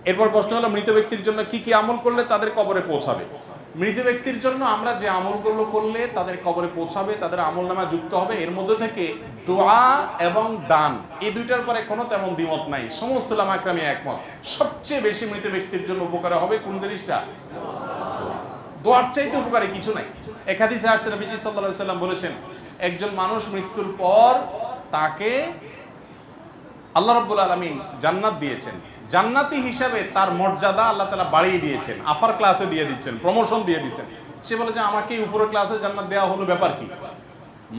এরপর প্রশ্ন হলো মৃত ব্যক্তির জন্য কি কি আমল করলে তাদের কবরে পৌঁছাবে। মৃত ব্যক্তির জন্য আমরা যে আমলগুলো করলে তাদের কবরে পৌঁছাবে, তাদের আমল নামা যুক্ত হবে, এর মধ্যে থেকে দোয়া এবং দান এই দুইটার পরে কোনো তেমন দ্বিমত নাই। সমস্ত উলামা একরামে একমত, সবচেয়ে বেশি মৃত ব্যক্তির জন্য উপকার হবে কোন জিনিসটা? দোয়ার চাইতে উপকারী কিছু নাই। এক হাদিসে আসছে নবীজি সাল্লাল্লাহু আলাইহি সাল্লাম বলেছেন, একজন মানুষ মৃত্যুর পর তাকে আল্লাহ রাব্বুল আলামিন জান্নাত দিয়েছেন, জান্নাতি হিসাবে তার মর্যাদা আল্লাহ তাআলা বাড়িয়ে দিয়েছেন, আফার ক্লাসে দিয়ে দিচ্ছেন, প্রমোশন দিয়ে দিচ্ছেন। সে বলে যে আমাকে উপরের ক্লাসে জান্নাত দেওয়া হলো, ব্যাপার কি?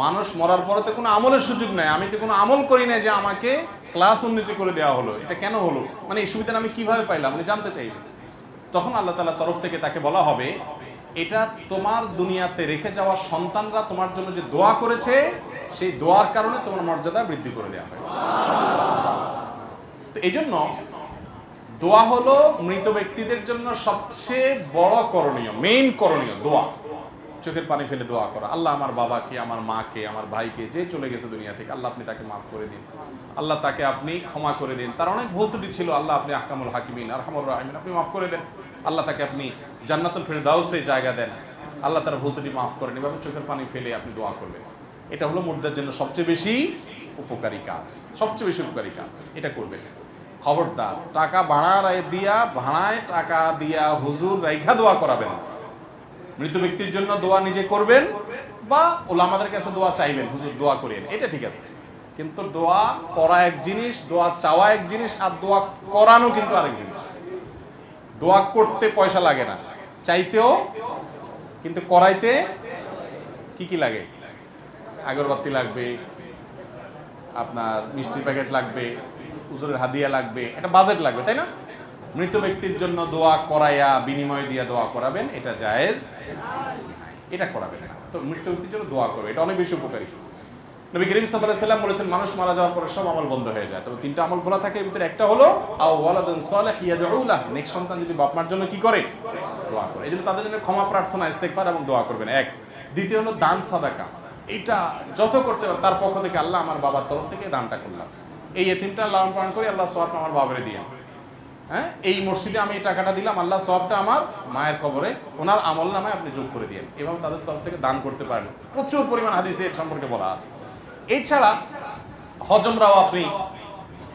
মানুষ মরার পরে তো কোনো আমলের সুযোগ নাই, আমি তো কোনো আমল করি না যে আমাকে ক্লাস উন্নতি করে দেওয়া হলো, এটা কেন হলো, মানে এই সুবিধাটা আমি কিভাবে পাইলাম, আমি জানতে চাইবে। তখন আল্লাহ তাআলার তরফ থেকে তাকে বলা হবে, এটা তোমার দুনিয়াতে রেখে যাওয়া সন্তানরা তোমার জন্য যে দোয়া করেছে, সেই দোয়ার কারণে তোমার মর্যাদা বৃদ্ধি করে দেওয়া হয়েছে। তো এই জন্য দোয়া হলো মৃত ব্যক্তিদের জন্য সবচেয়ে বড় করণীয়, মেইন করণীয় দোয়া। চোখের পানি ফেলে দোয়া করা, আল্লাহ আমার বাবাকে, আমার মাকে, আমার ভাইকে, যে চলে গেছে দুনিয়া থেকে, আল্লাহ আপনি তাকে মাফ করে দিন, আল্লাহ তাকে আপনি ক্ষমা করে দিন, তার অনেক ভুল ত্রুটি ছিল, আল্লাহ আপনি আহকামুল হাকিমিন আরহামুর রাহিমিন, আপনি মাফ করে দেন, আল্লাহ তাকে আপনি জান্নাতুল ফিরদাউসে জায়গা দেন, আল্লাহ তার ভুল ত্রুটি মাফ করেন। এভাবে চোখের পানি ফেলে আপনি দোয়া করবেন। এটা হলো মুর্দার জন্য সবচেয়ে বেশি উপকারী কাজ, সবচেয়ে বেশি উপকারী কাজ, এটা করবেন। খবরদার টাকা ভাড়ায় টাকা দিয়া হুজুর রাইখা দোয়া করাবেন। মৃত ব্যক্তির জন্য দোয়া নিজে করবেন বা ওলামাদের কাছে দোয়া চাইবেন, হুজুর দোয়া করেন, এটা ঠিক আছে। কিন্তু দোয়া করা এক জিনিস, দোয়া চাওয়া এক জিনিস, আর দোয়া করানো কিন্তু আরেক জিনিস। দোয়া করতে পয়সা লাগে না, চাইতেও, কিন্তু করাইতে কি কি লাগে? আগরবাতি লাগবে, আপনার মিষ্টির প্যাকেট লাগবে, হুজুরের হাদিয়া লাগবে, একটা বাজেট লাগবে, তাই না? মৃত ব্যক্তির জন্য দোয়া করাইয়া বিনিময় দিয়ে দোয়া করাবেন, এটা জায়েজ, এটা করাবেন না। তো মৃত ব্যক্তির জন্য দোয়া করবে, এটা অনেক বেশি উপকারী। নবী করিম সাল্লাল্লাহু আলাইহি সাল্লাম বলেছেন, মানুষ মারা যাওয়ার পরে সব আমল বন্ধ হয়ে যায়, তবে তিনটা আমল খোলা থাকে। এর ভিতরে একটা হলো আও ওয়ালাদুন সালিহ ইয়াদউ লাহু, নেক সন্তান যদি বাপ মার জন্য কি করে? দোয়া করে। এজন্য তাদের জন্য ক্ষমা প্রার্থনা, ইস্তেগফার এবং দোয়া করবেন এক। দ্বিতীয় হলো দান সাদাকা, এটা যত করতে পারেন তার পক্ষ থেকে, আল্লাহ আমার বাবার তরফ থেকে দানটা করলাম, এই এতিমটা লালন পালন করে আল্লাহ সওয়াবটা আমার বাবারে দিয়েন, হ্যাঁ, এই মসজিদে আমি এই টাকাটা দিলাম, আল্লাহ সওয়াবটা আমার মায়ের কবরে ওনার আমল নামায় আপনি যোগ করে দিয়েন। এভাবে তাদের তরফ থেকে দান করতে পারেন। প্রচুর পরিমাণ হাদিসে এর সম্পর্কে বলা আছে। এছাড়া হজমরাও আপনি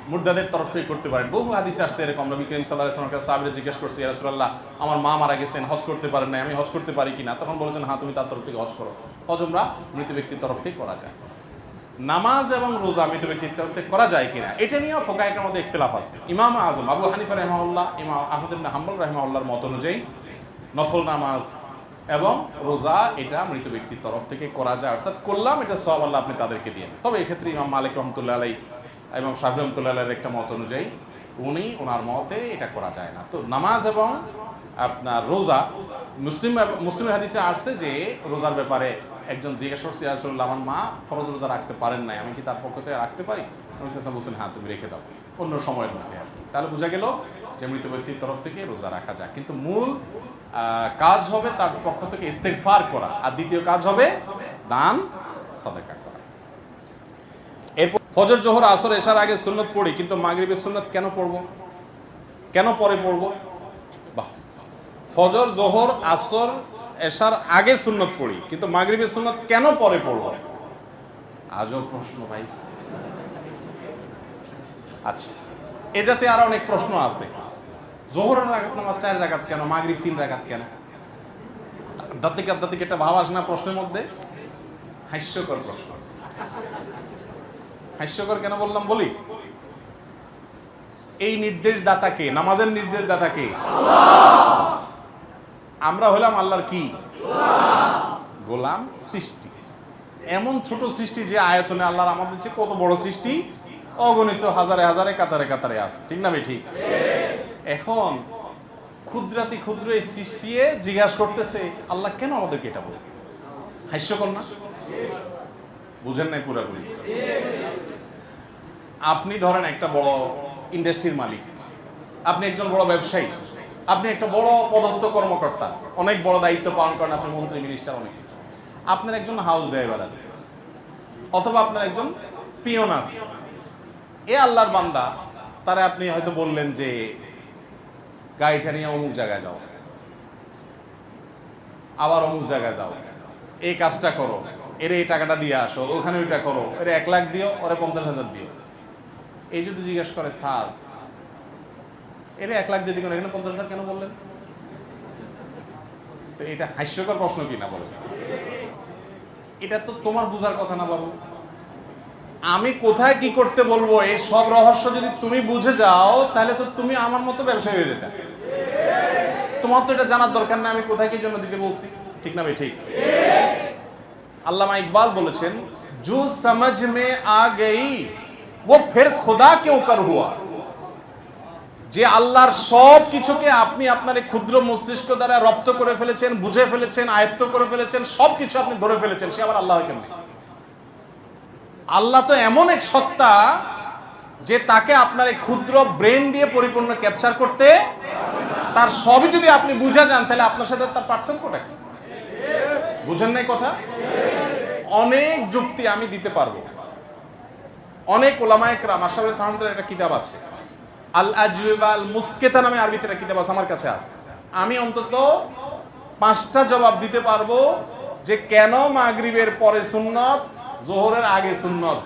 মুর্দাদের তরফ থেকে করতে পারেন। বহু হাদিসে আসছে এরকম। নবী করিম সাল্লাল্লাহু আলাইহি ওয়াসাল্লাম সাহাবীরা জিজ্ঞেস করছে, ইয়া রাসূলুল্লাহ, আমার মা মারা গেছেন, হজ করতে পারেন না, আমি হজ করতে পারি কিনা? তখন বলেছেন, হ্যাঁ, তুমি তার তরফ থেকে হজ করো। হজমরা মৃত ব্যক্তির তরফ থেকে করা যায়। নামাজ এবং রোজা মৃত ব্যক্তির তরফ থেকে করা যায় কিনা, এটা নিয়েও ফুকাহাদের মধ্যে ইখতিলাফ আছে। ইমাম আযম আবু হানিফা রাহিমাহুল্লাহ, ইমাম আহমদ ইবনে হাম্বল রাহিমাহুল্লাহর মত অনুযায়ী নফল নামাজ এবং রোজা এটা মৃত ব্যক্তির তরফ থেকে করা যায়, অর্থাৎ করলাম, এটা সওয়াব আল্লাহ আপনি তাদেরকে দিয়েন। তবে এক্ষেত্রে ইমাম মালিক রহমতুল্লাহ আলাইহি এবং শাফিঈ রহমতুল্লাহ আলাইহির একটা মত অনুযায়ী ওনার মতে এটা করা যায় না। তো নামাজ এবং আপনার রোজা, মুসলিমের হাদিসে আসছে যে রোজার ব্যাপারে একজন জিজ্ঞাসা করছে, ইয়া রাসূলুল্লাহ, আমার মা ফরজ রোজা রাখতে পারেন নাই, আমি কি তার পক্ষ থেকে রাখতে পারি? নবী সাল্লাল্লাহু আলাইহি ওয়াসাল্লাম বলছেন, হ্যাঁ, তুমি রেখে দাও অন্য সময়ের মধ্যে আর কি। তাহলে বোঝা গেল যে মৃত ব্যক্তির তরফ থেকে রোজা রাখা যায়, কিন্তু মূল কাজ হবে তার পক্ষ থেকে ইস্তেগফার করা, আর দ্বিতীয় কাজ হবে দান সাদাকা করা। এরপর ফজর, জোহর, আসর, এশার আগে সুন্নত পড়ি, কিন্তু মাগরিবের সুন্নত কেন পড়বো, কেন পরে পড়বো? বাহ, ফজর, জোহর, আসর, এশার আগে সুন্নত পড়ি, কিন্তু মাগরিবের সুন্নত কেন পরে পড়বো? আজব প্রশ্ন ভাই। আচ্ছা, এ জাতে আরো অনেক প্রশ্ন আছে। জোহরের রাকাত নামাজ 4 রাকাত কেন, মাগরিব 3 রাকাত কেন? আধ্যাত্মিক একটা ভাব আসে না প্রশ্নের মধ্যে? হাস্যকর প্রশ্ন। হাস্যকর কেন বললাম বলি। এই নির্দেশদাতাকে, নামাজের নির্দেশদাতাকে আমরা হলাম আল্লাহর কি গোলাম, সৃষ্টি। এমন ছোট সৃষ্টি যে আয়তনে আল্লাহর আমাদের চেয়ে কত বড় সৃষ্টি, অগণিত হাজারে হাজারে কাতারে কাতারে আছে, ঠিক না ভাই? ঠিক। এখন ক্ষুদ্রাতি ক্ষুদ্র এই সৃষ্টি জিজ্ঞাসা করতেছে, আল্লাহ কেন আমাদেরকে এটা বলে? হাস্যকর না? বুঝেন নাই পুরাপুরি? আপনি ধরেন একটা বড় ইন্ডাস্ট্রির মালিক, আপনি একজন বড় ব্যবসায়ী, আপনি একটা বড় পদস্থ কর্মকর্তা, অনেক বড় দায়িত্ব পালন করেন, আপনি মন্ত্রী, মিনিস্টার, অনেক। আপনার একজন হাউস ড্রাইভার আছে, অথবা আপনার একজন পিয়ন আছে। এ আল্লাহর বান্দা, তারা আপনি হয়তো বললেন যে গাড়িটা নিয়ে অমুক জায়গায় যাও, আবার অমুক জায়গায় যাও, এই কাজটা করো, এর এই টাকাটা দিয়ে আসো, ওখানে ওইটা করো, এর 1 লাখ দিও, ওরে 50,000 দিও। এই যদি জিজ্ঞেস করে স্যার এর 1 লাখ দিয়ে দিবেন, এখানে 50,000 কেন বললেন? তো এটা হাস্যকর প্রশ্ন কি না বলেন? এটা তো তোমার বুঝার কথা না বাবু। আমি কোথায় কি করতে বলবো এই সব রহস্য যদি তুমি বুঝে যাও, তাহলে তো তুমি আমার মতো ব্যবসায়ী হয়ে যেতে। তোমার তো এটা জানার দরকার না আমি কোথায় কি জন্য দিতে বলছি, ঠিক না ভাই? ঠিক। আল্লামা ইকবাল বলেছেন, জু সমঝ মে আ গই वो फिर खुदा क्यों कर हुआ। যে আল্লাহর সব কিছুকে আপনি আপনার ক্ষুদ্র মস্তিষ্ক দ্বারা রপ্ত করে ফেলেছেন, বুঝে ফেলেছেন, আয়ত্ত করে ফেলেছেন, সবকিছু আপনি ধরে ফেলেছেন, সে আবার আল্লাহ কেমন? আল্লাহ তো এমন এক সত্তা যে তাকে আপনার এই ক্ষুদ্র ব্রেন দিয়ে পরিপূর্ণ ক্যাপচার করতে, তার সবই যদি আপনি বুঝে যান, তাহলে আপনার সাথে তার পার্থক্যটা কি? বুঝেন নাই কথা? অনেক যুক্তি আমি দিতে পারবো। অনেক ওলামায়ে কেরাম, আশরাফুল থানভির একটা কিতাব আছে, আল আজওবা আল মুসকেতা নামে আরবিতে একটা কিতাব আছে, আমার কাছে আছে। আমি অন্তত 5টা জবাব দিতে পারবো যে কেন মাগরিবের পরে সুন্নত, যোহরের আগে সুন্নত,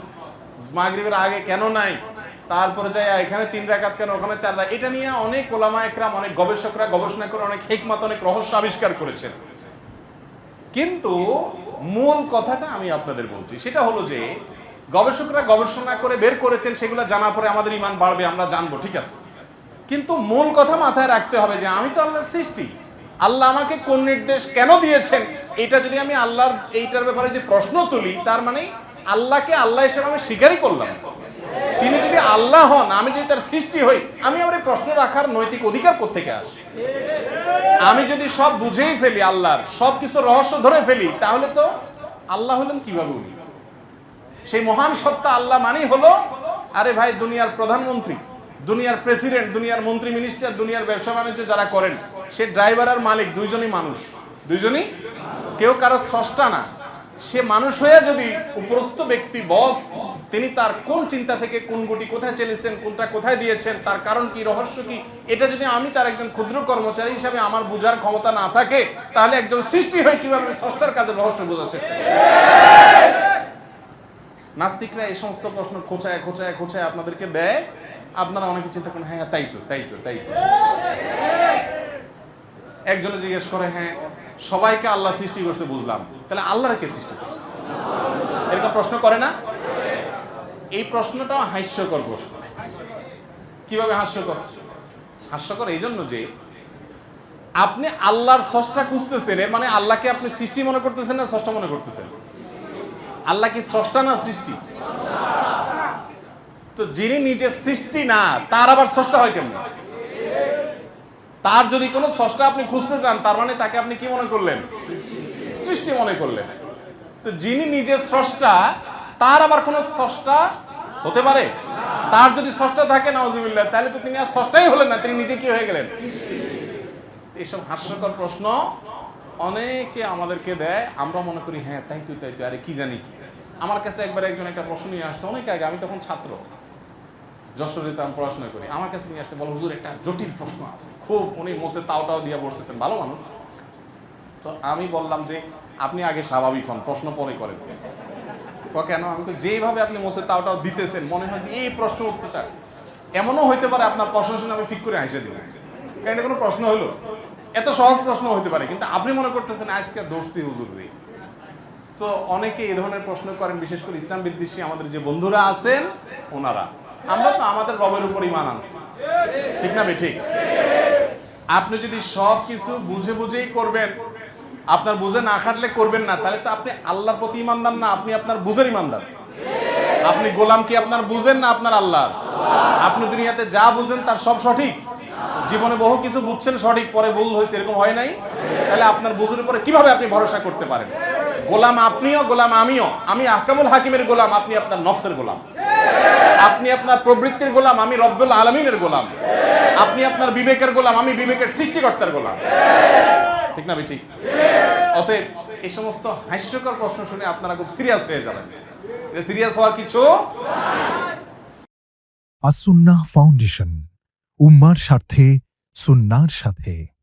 মাগরিবের আগে কেন নাই, তারপরে যাই এখানে 3 রাকাত কেন, ওখানে 4 রাকাত। এটা নিয়ে অনেক ওলামায়ে কেরাম, অনেক গবেষকরা গবেষণা করে অনেক হিকমত, অনেক রহস্য আবিষ্কার করেছেন। কিন্তু মূল কথাটা আমি আপনাদের বলছি, সেটা হলো যে গবেষকরা গবেষণা করে বের করেছেন, সেগুলো জানার পরে আমাদের ঈমান বাড়বে, আমরা জানবো, ঠিক আছে। কিন্তু মূল কথা মাথায় রাখতে হবে যে আমি তো আল্লাহর সৃষ্টি, আল্লাহ আমাকে কোন নির্দেশ কেন দিয়েছেন, এটা যদি আমি আল্লাহর এইটার ব্যাপারে যে প্রশ্ন তুলি, তার মানে আল্লাহকে আল্লাহ হিসেবে আমি স্বীকারই করলাম। তিনি যদি আল্লাহ হন, আমি যদি তার সৃষ্টি হই, আমি আমার এই প্রশ্ন রাখার নৈতিক অধিকার কোত্থেকে আসে? আমি যদি সব বুঝেই ফেলি, আল্লাহর সব কিছু রহস্য ধরে ফেলি, তাহলে তো আল্লাহ হলেন কিভাবে উনি? সেই মহান সত্তা আল্লাহ মানেই হলো, আরে ভাই দুনিয়ার প্রধানমন্ত্রী, দুনিয়ার প্রেসিডেন্ট, দুনিয়ার মন্ত্রী মিনিস্টার, দুনিয়ার ব্যবসা বাণিজ্য যারা করেন, সে ড্রাইভার আর মালিক দুইজনই মানুষ, দুইজনই, কেউ কারো স্রষ্টা না। সে মানুষ হয়ে যদি উপরস্থ ব্যক্তি বস, তিনি তার কোন চিন্তা থেকে কোন গুটি কোথায় চলেছেন, কোনটা কোথায় দিয়েছেন, তার কারণ কি, রহস্য কি, এটা যদি আমি তার একজন ক্ষুদ্র কর্মচারী হিসাবে আমার বোঝার ক্ষমতা না থাকে, তাহলে একজন সৃষ্টি হয়ে কিভাবে স্রষ্টার কাজের রহস্য বোঝার চেষ্টা করে? নাস্তিকরা এই সমস্ত প্রশ্ন খোঁচায় খোঁচায় খোঁচায় আপনাদেরকে দেয়, আপনারা অনেকে চিন্তা করেন হ্যাঁ তাই তো তাই তো তাই তো। একজনে জিজ্ঞেস করে, হ্যাঁ সবাইকে আল্লাহ সৃষ্টি করছে বুঝলাম, তাহলে আল্লাহর কে সৃষ্টি করছে? এরকম প্রশ্ন করে না? এই প্রশ্নটাও হাস্যকর প্রশ্ন। কিভাবে হাস্যকর? হাস্যকর এই জন্য যে আপনি আল্লাহর স্রষ্টা খুঁজতেছেন, এর মানে আল্লাহকে আপনি সৃষ্টি মনে করতেছেন না স্রষ্টা মনে করতেছেন? আল্লাহ কি স্রষ্টা না সৃষ্টি? তো যিনি নিজে সৃষ্টি না, তার আবার স্রষ্টা হয় কেমন? তার যদি কোনো স্রষ্টা আপনি খুঁজতে চান, তার মানে তাকে আপনি কি মনে করলেন? সৃষ্টি মনে করলেন। তো যিনি নিজে স্রষ্টা, তার আবার কোনো স্রষ্টা হতে পারে? তার যদি স্রষ্টা থাকে নাউজুবিল্লাহ, তাহলে তো তিনি আর স্রষ্টাই হলেন না, তিনি নিজে কি হয়ে গেলেন? এইসব হাস্যকর প্রশ্ন অনেকে আমাদেরকে দেয়, আমরা মনে করি হ্যাঁ তাই তো তাই তো, আরে কি জানি। আমার কাছে একবার একজন একটা প্রশ্ন নিয়ে আসছে অনেক আগে, আমি তখন ছাত্র, যশোরে আমি পড়াশোনা করি। আমার কাছে নিয়ে আসছে, বলো হুজুর একটা জটিল প্রশ্ন আছে খুব, উনি মোসে তাওটাও দিয়ে বসতেছেন, ভালো মানুষ। তো আমি বললাম যে আপনি আগে স্বাভাবিক হন, প্রশ্ন পরে করেন। কেন? আমি তো যেইভাবে আপনি মোসে তাওটাও দিতেছেন, মনে হয় যে এই প্রশ্ন উঠতে চান। এমনও হইতে পারে আপনার প্রশ্ন শুনে আমি ঠিক করে হাসে দিব, কারণ এটা কোনো প্রশ্ন হলো? এত সহজ প্রশ্ন হইতে পারে, কিন্তু আপনি মনে করতেছেন আজকে ধরছি হুজুর রে। তো অনেকে এই ধরনের প্রশ্ন করেন, বিশেষ করে ইসলাম বিদ্বেষী আমাদের যে বন্ধুরা আছেন ওনারা। আমরা তো আমাদের রবের উপর ঈমান আনছি, ঠিক না? ঠিক। আপনি যদি সব কিছু বুঝে বুঝেই করবেন, আপনার বুঝে না খাটলে করবেন না, তাহলে তো আপনি আল্লাহর প্রতি ঈমানদার না, আপনি আপনার বুঝের ঈমানদার। আপনি গোলাম কি আপনার বুঝেন না আপনার আল্লাহর? আপনি দুনিয়াতে যা বুঝেন তার সব সঠিক, জীবনে বহু কিছু বুঝছেন সঠিক, পরে ভুল হয়েছে, এরকম হয় নাই? তাহলে আপনার বুঝের উপরে কিভাবে আপনি ভরসা করতে পারেন? গোলাম আপনিও, গোলাম আমিও। আমি আহকামুল হাকিমের গোলাম, আপনি আপনার নফসের গোলাম। আপনি আপনার প্রবৃত্তির গোলাম, আমি রব্বুল আলামিনের গোলাম। আপনি আপনার বিবেকের গোলাম, আমি বিবেকের সৃষ্টিকর্তার গোলাম, ঠিক না? ঠিক। অতএব এই সমস্ত হাস্যকর প্রশ্ন শুনে আপনারা খুব সিরিয়াস হয়ে যাবেন। এটা সিরিয়াস হওয়ার কিছু। আস-সুন্নাহ ফাউন্ডেশন, উম্মার স্বার্থে সুন্নাহর সাথে।